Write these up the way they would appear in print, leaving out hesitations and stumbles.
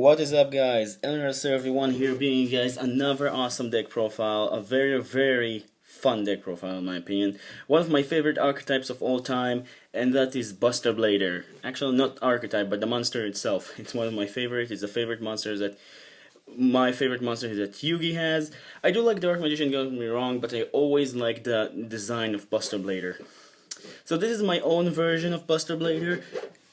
What is up, guys? Eleanor 1 here, bringing you guys another awesome deck profile. A very fun deck profile, in my opinion. One of my favorite archetypes of all time, and that is Buster Blader. Actually, not archetype, but the monster itself. It's one of my favorites. It's a favorite monster that my favorite monster that Yugi has. I do like Dark Magician, don't get me wrong, but I always like the design of Buster Blader. So this is my own version of Buster Blader.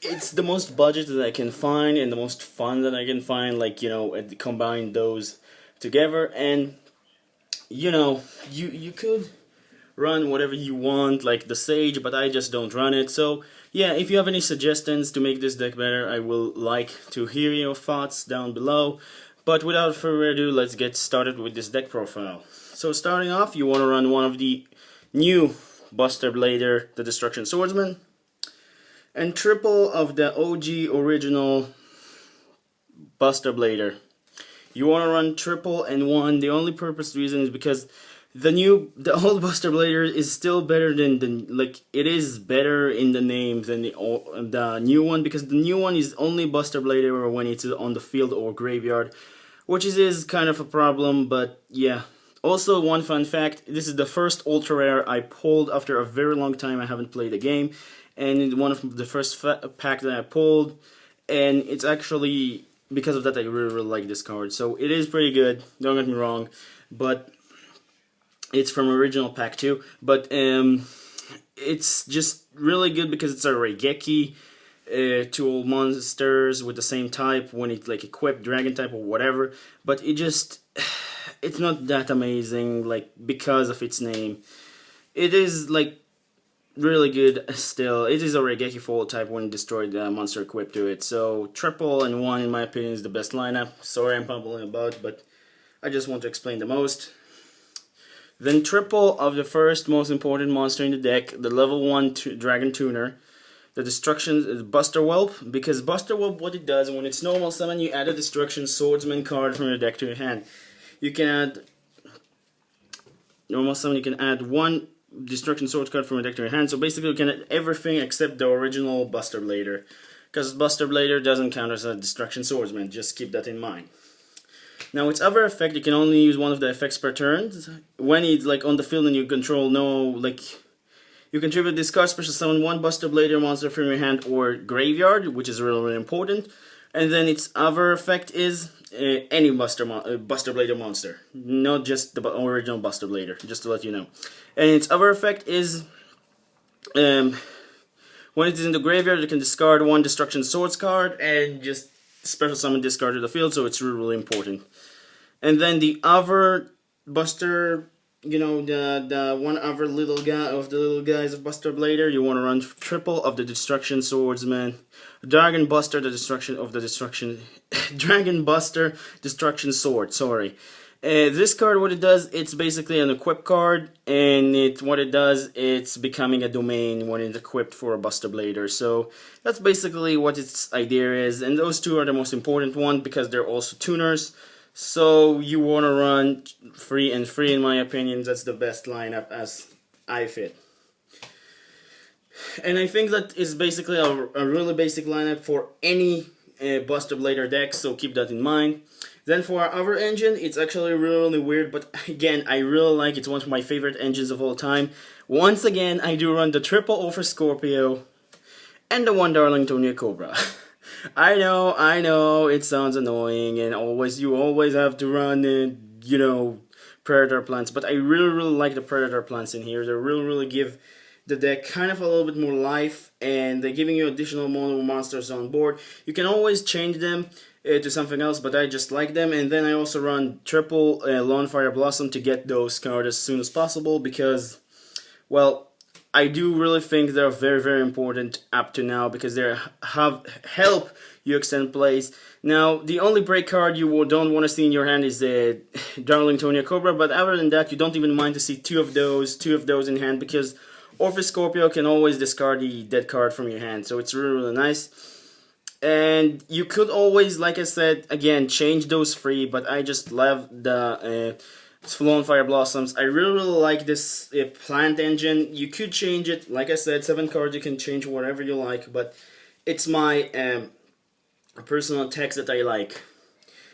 It's the most budget that I can find and the most fun that I can find, like, and combine those together. And you could run whatever you want, like the Sage, but I just don't run it. So yeah, if you have any suggestions to make this deck better, I will like to hear your thoughts down below. But without further ado, let's get started with this deck profile. So starting off, you want to run one of the new Buster Blader, the Destruction Swordsman, and triple of the OG original Buster Blader. You want to run triple and one. The only reason is because the old Buster Blader is still better than it is better in the name than the new one, because the new one is only Buster Blader when it's on the field or graveyard, which is kind of a problem, but yeah. Also, one fun fact, this is the first ultra rare I pulled after a very long time. I haven't played the game, and one of the first pack that I pulled, and it's actually, because of that, I really like this card. So it is pretty good, don't get me wrong, but it's from original pack too, but it's just really good because it's a Raigeki, two old monsters with the same type when it's like equipped dragon type or whatever, but it's not that amazing, like, because of its name. It is like really good still. It is a Raigeki full type when destroyed the monster equipped to it. So triple and one, in my opinion, is the best lineup. Sorry I'm bumbling about, but I just want to explain the most. Then triple of the first most important monster in the deck, the level 1 Dragon Tuner. The Destruction is Buster Whelp, because Buster Whelp, what it does, when it's normal summon, you add a Destruction Swordsman card from your deck to your hand. You can add normal summon, you can add one Destruction Sword card from your deck to your hand, so basically you can add everything except the original Buster Blader, because Buster Blader doesn't count as a Destruction Swordsman, just keep that in mind. Now, its other effect, you can only use one of the effects per turn. When it's like on the field and you control you contribute this card, special summon one Buster Blader monster from your hand or graveyard, which is really important. And then its other effect is any Buster Blader monster, not just the original Buster Blader, just to let you know. And its other effect is when it is in the graveyard, you can discard one Destruction Swords card and just special summon this card to the field, so it's really important. And then the other Buster, the one other little guys of Buster Blader, you want to run triple of the Destruction Swordsman, Dragon Buster, Dragon Buster Destruction Sword, sorry. This card, what it does, it's basically an equip card, and it's becoming a domain when it's equipped for a Buster Blader. So that's basically what its idea is, and those two are the most important one because they're also tuners. So you want to run free and free, in my opinion. That's the best lineup as I fit. And I think that is basically a really basic lineup for any Buster Blader deck, so keep that in mind. Then for our other engine, it's actually really weird, but again, I really like it. It's one of my favorite engines of all time. Once again, I do run the triple over Scorpio and the one Darlingtonia Cobra. I know, it sounds annoying, and you always have to run, Predator plants, but I really like the Predator plants in here. They really give the deck kind of a little bit more life, and they're giving you additional mono monsters on board. You can always change them to something else, but I just like them. And then I also run triple Lonefire Blossom to get those cards as soon as possible, because, well, I do really think they're very important up to now, because they help you extend plays. Now, the only break card you don't want to see in your hand is the Darlingtonia Cobra, but other than that, you don't even mind to see two of those in hand, because Orpheus Scorpio can always discard the dead card from your hand, so it's really nice. And you could always, like I said, again, change those free, but I just love the Lonefire Blossoms. I really like this plant engine. You could change it, like I said, 7 cards, you can change whatever you like, but it's my personal text that I like.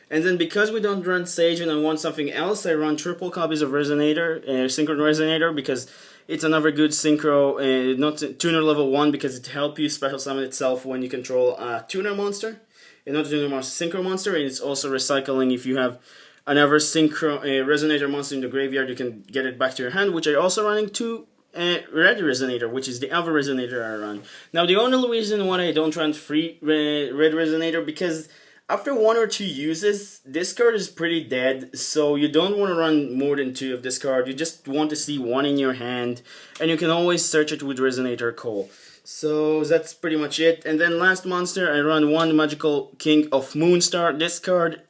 And then because we don't run Sage and I want something else, I run triple copies of Resonator, Synchro Resonator, because it's another good synchro, not tuner level 1, because it helps you special summon itself when you control a tuner monster, and not a tuner monster, synchro monster, and it's also recycling. If you have another synchro Resonator monster in the graveyard, you can get it back to your hand, which I also running 2 Red Resonator, which is the other Resonator I run. Now the only reason why I don't run 3 Red Resonator, because after 1 or 2 uses, this card is pretty dead, so you don't want to run more than 2 of this card. You just want to see 1 in your hand, and you can always search it with Resonator Call. So that's pretty much it. And then last monster, I run 1 Magical King of Moonstar. This card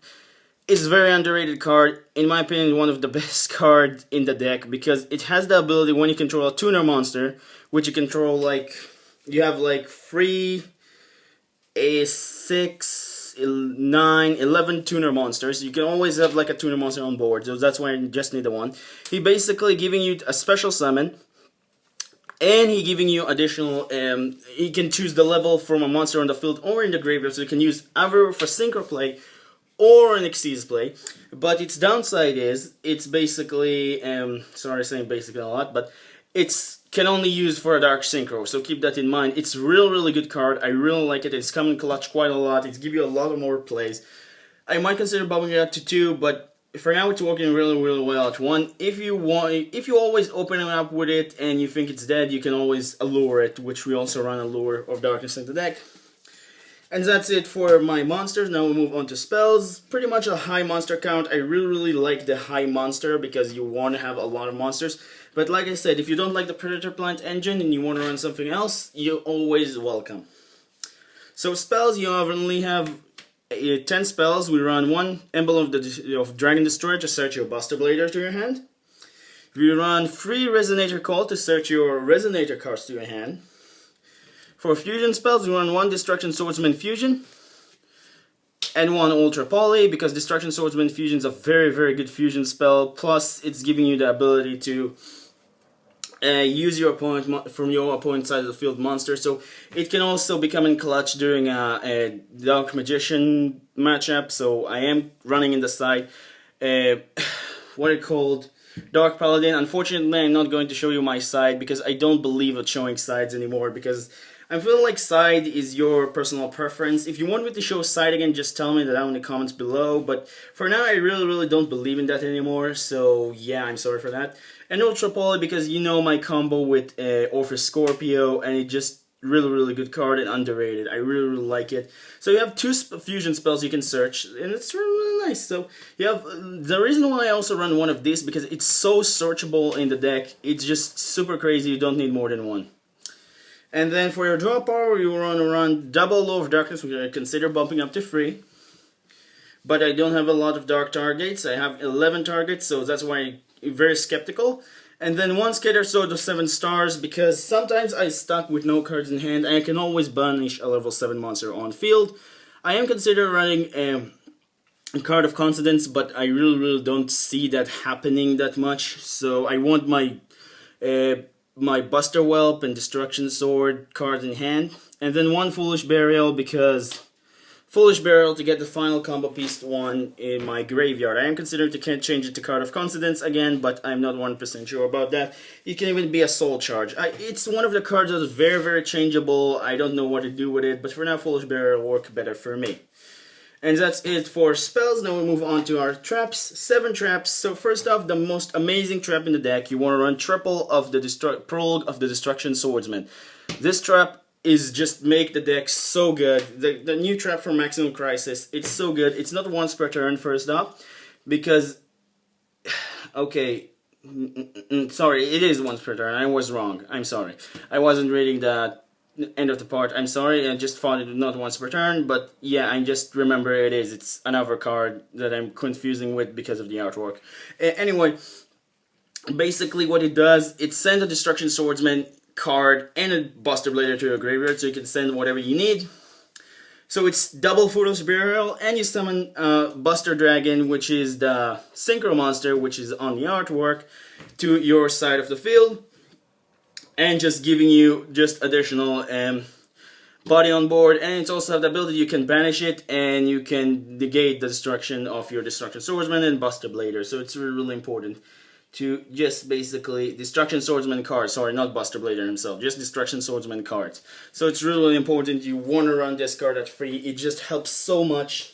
is a very underrated card. In my opinion, one of the best cards in the deck, because it has the ability when you control a tuner monster, which you control like, you have like 3, 6, 9, 11 tuner monsters. You can always have like a tuner monster on board, so that's why you just need the one. He basically giving you a special summon, and he giving you additional, he can choose the level from a monster on the field or in the graveyard, so you can use either for synchro play or an Xyz play. But its downside is, it's basically, sorry saying basically a lot, but it's can only use for a Dark Synchro, so keep that in mind. It's really good card. I really like it. It's coming clutch quite a lot. It's give you a lot of more plays. I might consider bumping it up to 2, but for now it's working really well at 1. If you always open it up with it and you think it's dead, you can always allure it, which we also run Allure of Darkness in the deck. And that's it for my monsters. Now we move on to spells. Pretty much a high monster count. I really like the high monster because you want to have a lot of monsters. But like I said, if you don't like the Predator Plant engine and you want to run something else, you're always welcome. So spells, you only have 10 spells. We run 1 Emblem of Dragon Destroyer to search your Buster Blader to your hand. We run 3 Resonator Call to search your Resonator cards to your hand. For fusion spells, we run 1 Destruction Swordsman Fusion and 1 Ultra Poly, because Destruction Swordsman Fusion is a very good fusion spell, plus it's giving you the ability to use your opponent from your opponent's side of the field monster, so it can also become in clutch during a Dark Magician matchup. So I am running in the side what it called, Dark Paladin. Unfortunately, I'm not going to show you my side because I don't believe in showing sides anymore, because I feel like side is your personal preference. If you want me to show side again, just tell me that down in the comments below. But for now, I really don't believe in that anymore. So yeah, I'm sorry for that. And Ultra Poly, because you know my combo with Orpheus Scorpio, and it just really good card and underrated. I really like it. So you have 2 fusion spells you can search, and it's really nice. So you have the reason why I also run 1 of these, because it's so searchable in the deck. It's just super crazy. You don't need more than 1. And then for your draw power, you want to run double Law of Darkness, which I consider bumping up to 3. But I don't have a lot of dark targets. I have 11 targets, so that's why I'm very skeptical. And then 1 Scatter Sword of 7 stars, because sometimes I stuck with no cards in hand, and I can always banish a level 7 monster on field. I am considering running a Card of Coincidence, but I really don't see that happening that much. So I want my my Buster Whelp and Destruction Sword cards in hand, and then 1 Foolish Burial, because Foolish Burial to get the final combo piece 1 in my graveyard. I am considering to change it to Card of Coincidence again, but I'm not 100% sure about that. It can even be a Soul Charge. It's one of the cards that is very changeable. I don't know what to do with it, but for now Foolish Burial will work better for me. And that's it for spells. Now we move on to our traps. 7 traps. So first off, the most amazing trap in the deck. You want to run triple of the Prologue of the Destruction Swordsman. This trap is just make the deck so good. The new trap from Maximum Crisis, it's so good. It's not once per turn, first off, because, okay, sorry, it is once per turn. I was wrong. I'm sorry. I wasn't reading the end of the part. I'm sorry. I just thought it was not once per turn, but yeah, I just remember it is. It's another card that I'm confusing with because of the artwork. Anyway, basically what it does, it sends a Destruction Swordsman card and a Buster Blader to your graveyard, so you can send whatever you need. So it's double Foolish Burial, and you summon Buster Dragon, which is the Synchro monster, which is on the artwork, to your side of the field, and just giving you just additional body on board, and it's also have the ability you can banish it and you can negate the destruction of your Destruction Swordsman and Buster Blader. So it's really, really important to just basically Destruction Swordsman cards. Sorry, not Buster Blader himself, just Destruction Swordsman cards. So it's really, really important. You want to run this card at free. It just helps so much.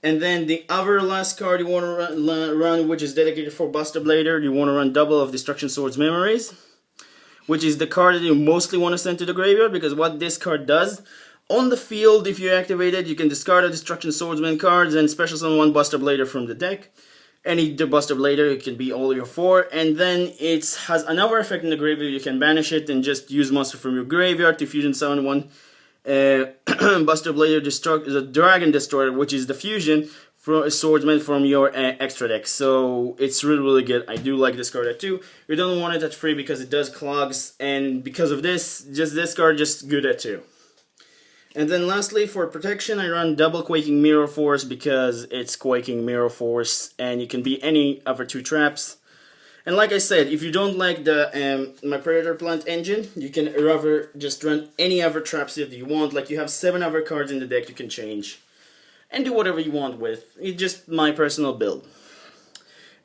And then the other last card you want to run, which is dedicated for Buster Blader, you want to run double of Destruction Swords Memories, which is the card that you mostly want to send to the graveyard, because what this card does, on the field, if you activate it, you can discard a Destruction Swordsman cards and special summon one Buster Blader from the deck. Any Buster Blader, it can be all your 4, and then it has another effect in the graveyard. You can banish it and just use monster from your graveyard to fusion summon one Buster Blader the Dragon Destroyer, which is the fusion from a swordsman from your extra deck. So it's really, really good. I do like this card too. You don't want it at free because it does clogs, and because of this, just this card just good at 2. And then lastly, for protection, I run double Quaking Mirror Force because it's Quaking Mirror Force, and you can be any other 2 traps. And like I said, if you don't like the my Predator Plant engine, you can rather just run any other traps that you want. Like you have 7 other cards in the deck you can change and do whatever you want with. It's just my personal build.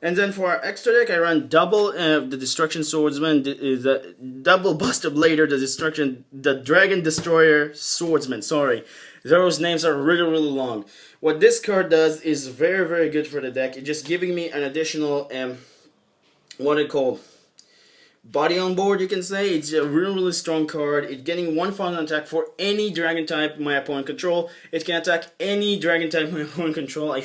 And then for our extra deck, I run double the Destruction Swordsman, the double Buster Blader, the Dragon Destroyer Swordsman. Sorry, those names are really, really long. What this card does is very, very good for the deck. It's just giving me an additional, what it called, body on board, you can say. It's a really, really strong card. It's getting 1 final attack for any dragon type my opponent control. It can attack any dragon type my opponent control.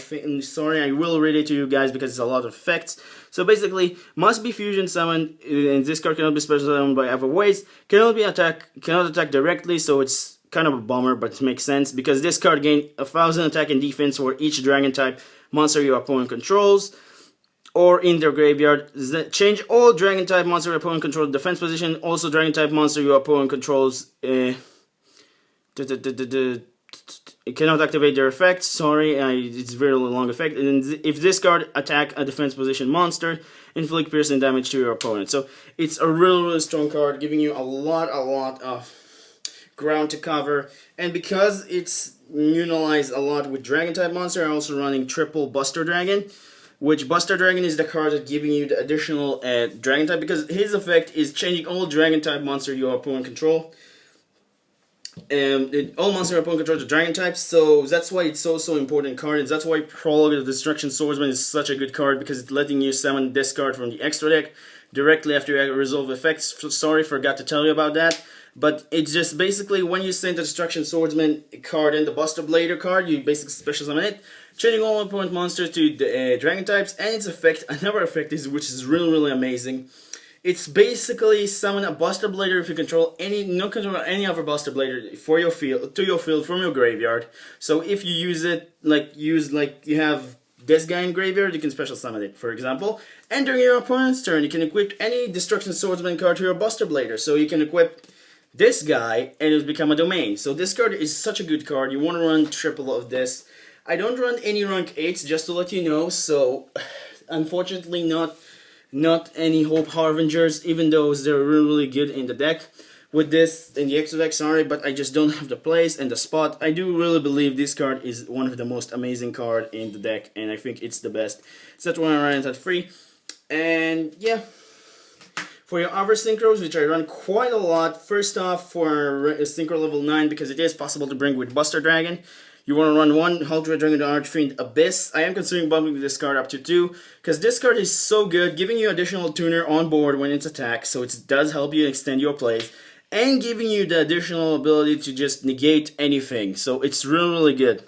Sorry, I will read it to you guys because it's a lot of effects. So basically, must be fusion summoned, and this card cannot be special summoned by other ways. Cannot attack directly, so it's kind of a bummer, but it makes sense because this card gains 1000 attack and defense for each dragon type monster your opponent controls or in their graveyard. Change all dragon type monster your opponent controls defense position. Also dragon type monster your opponent controls it cannot activate their effects. Sorry, it's a very long effect. And if this card attack a defense position monster, inflict piercing damage to your opponent. So it's a really, really strong card, giving you a lot of ground to cover. And because it's neutralized a lot with dragon type monster, I'm also running triple Buster Dragon, which Buster Dragon is the card that's giving you the additional dragon type, because his effect is changing all dragon type monster your opponent control. All monster your opponent controls the dragon type, so that's why it's so important card, and that's why Prologue of the Destruction Swordsman is such a good card, because it's letting you summon this card from the extra deck directly after you resolve effects. Sorry, forgot to tell you about that. But it's just basically when you send the Destruction Swordsman card and the Buster Blader card, you basically special summon it, changing all opponent monsters to the dragon types, and its effect, another effect is, which is really, really amazing. It's basically summon a Buster Blader if you control any other Buster Blader for your field, to your field from your graveyard. So if you use it, like you have this guy in graveyard, you can special summon it, for example. And during your opponent's turn, you can equip any Destruction Swordsman card to your Buster Blader. So you can equip this guy and it will become a domain. So this card is such a good card. You want to run triple of this. I don't run any rank 8s, just to let you know, so unfortunately not any Hope Harbingers, even though they're really, really good in the deck. With this, in the extra deck, sorry, but I just don't have the place and the spot. I do really believe this card is one of the most amazing card in the deck, and I think it's the best. So that's why I ran it at free. And yeah, for your other synchros, which I run quite a lot, first off for synchro level 9, because it is possible to bring with Buster Dragon, you want to run 1 Hulk Red Dragon Archfiend Abyss. I am considering bumping this card up to 2, because this card is so good, giving you additional tuner on board when it's attacked, so it does help you extend your plays, and giving you the additional ability to just negate anything, so it's really, really good.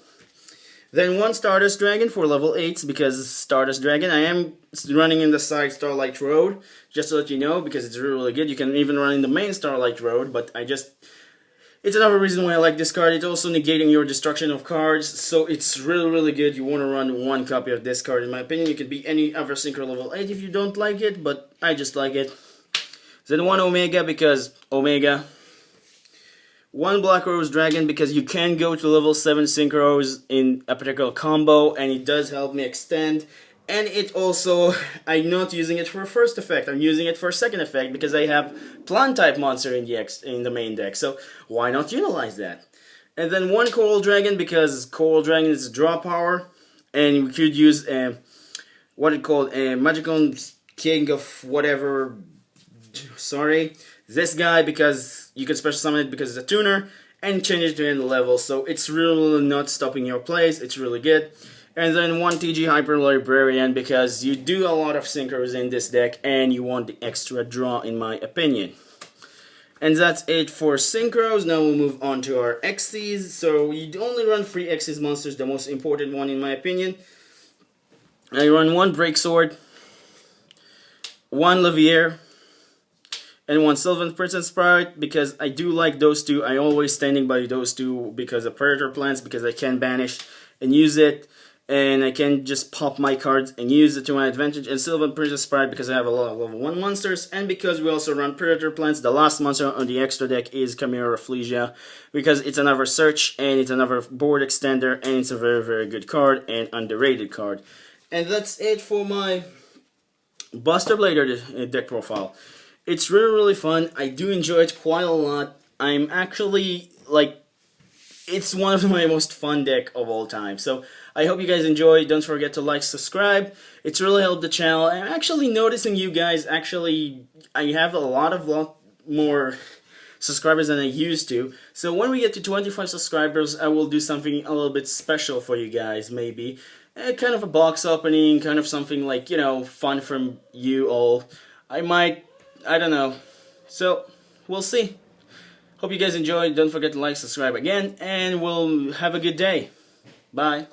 Then 1 Stardust Dragon for level 8s, because Stardust Dragon, I am running in the side Starlight Road, just to let you know, because it's really, really good. You can even run in the main Starlight Road, but it's another reason why I like this card. It's also negating your destruction of cards, so it's really, really good. You want to run 1 copy of this card, in my opinion. You could be any other synchro level 8 if you don't like it, but I just like it. Then 1 Omega, because Omega. 1 Black Rose Dragon, because you can go to level 7 synchros in a particular combo, and it does help me extend. And it also, I'm not using it for first effect, I'm using it for second effect, because I have plant type monster in the main deck, so why not utilize that? And then one Coral Dragon, because Coral Dragon is a draw power, and we could use what it called a Magical King of whatever. Sorry, this guy, because you can special summon it because it's a tuner and change it to end level. So it's really not stopping your plays. It's really good. And then one TG Hyper Librarian, because you do a lot of synchros in this deck and you want the extra draw, in my opinion. And that's it for synchros. Now we'll move on to our Xyz. So you only run 3 Xyz monsters, the most important one in my opinion. I run one Break Sword, one Levier, and one Sylvan Princess Sprite, because I do like those two. I always standing by those two because of Predator Plants, because I can banish and use it, and I can just pop my cards and use it to my advantage. And Sylvan Princess Sprite because I have a lot of level 1 monsters, and because we also run Predator Plants. The last monster on the extra deck is Chimera Rafflesia, because it's another search, and it's another board extender, and it's a very, very good card, and underrated card. And that's it for my Buster Blader deck profile. It's really, really fun. I do enjoy it quite a lot. I'm actually, like, it's one of my most fun deck of all time. So I hope you guys enjoy. Don't forget to like, subscribe. It's really helped the channel. I'm actually noticing you guys, I have a lot more subscribers than I used to. So when we get to 25 subscribers, I will do something a little bit special for you guys, maybe. Kind of a box opening, kind of something like, you know, fun from you all. I don't know. So, we'll see. Hope you guys enjoyed. Don't forget to like, subscribe again, and we'll have a good day. Bye.